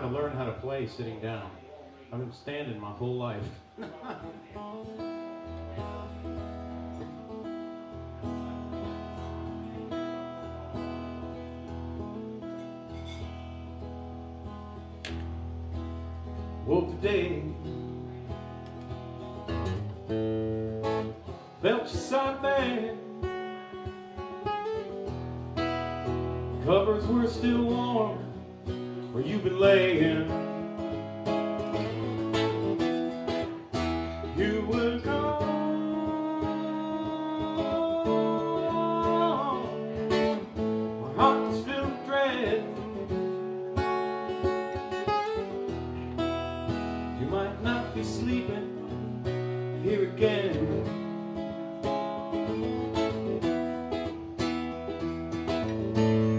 trying to learn how to play sitting down. I've been standing my whole life. Woke today, felt your side bad. Covers were still warm where you've been laying. You were gone. My heart was filled with dread. You might not be sleeping here again.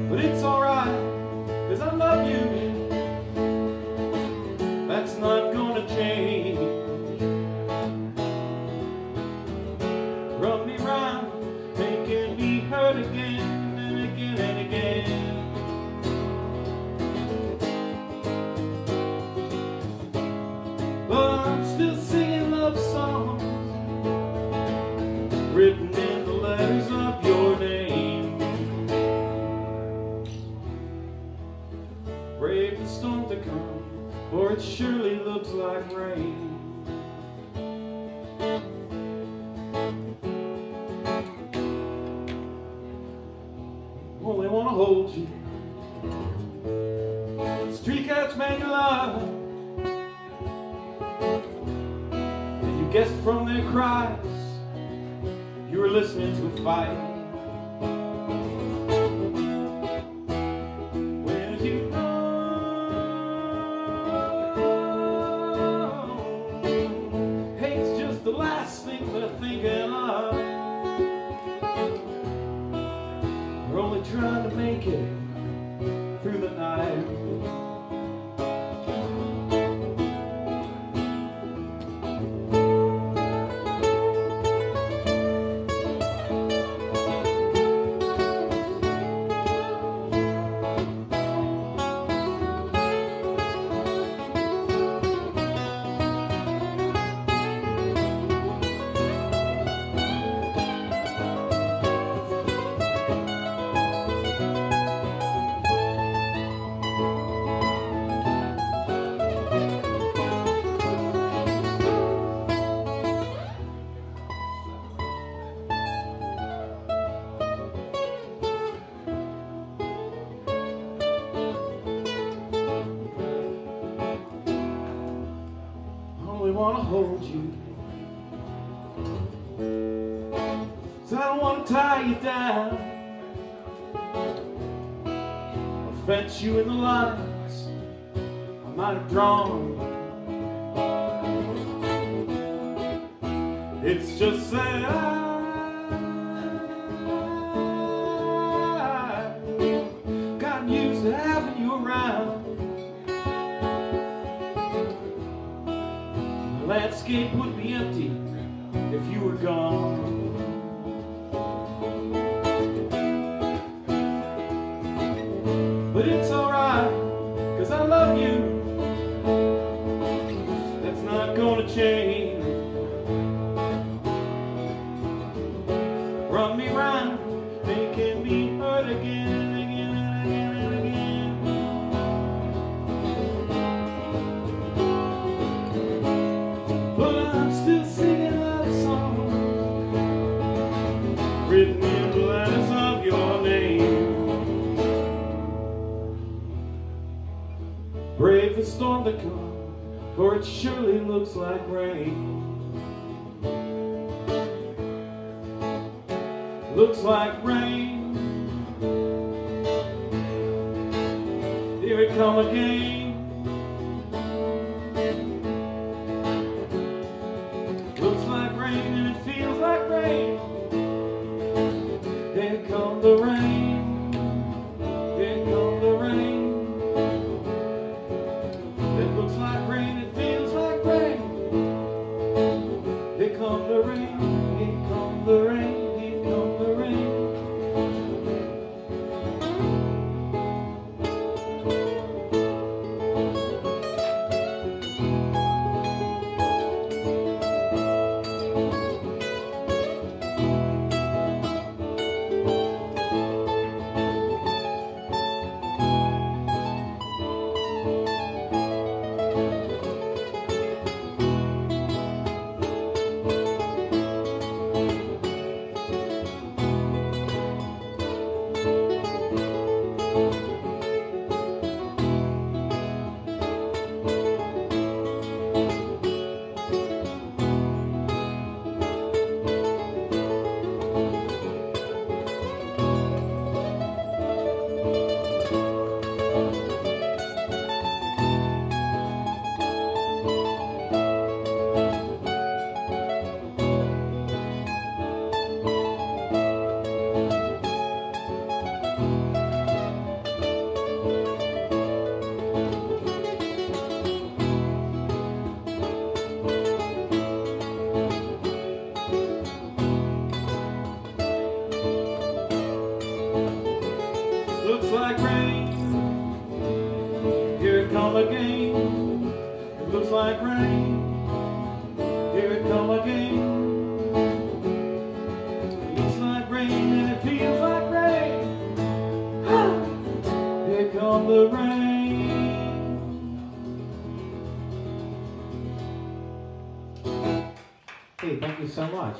But it's alright, 'cause I love you. That's not gonna change. Run me round, making me hurt again and again and again. But I'm still singing love songs written in the letters of your name. Brave the storm to come, for it surely looks like rain. Only wanna hold you. Street cats make love, and you guessed from their cries you were listening to a fight. When you know hate's just the last thing they're thinking of. We're only trying to make it through the night. We wanna hold you, so I don't wanna tie you down or fence you in the lines I might have drawn. It's just that I've gotten used to having you around. The landscape would be empty if you were gone. But it's alright, 'cause I love you. That's not gonna change. Run me round, making me hurt again and again and again and again. But I'm still singing love songs written in the letters of your name. Brave the storm to come, for it surely looks like rain. Looks like rain. Here it come again. Looks like rain and it feels like rain. Here come the rain. Here come the rain. It looks like rain, it feels like rain. Here come the rain. Here come the rain. Here come the rain. again. It looks like rain. Here it come again. It looks like rain and it feels like rain. Here come the rain. Hey, thank you so much.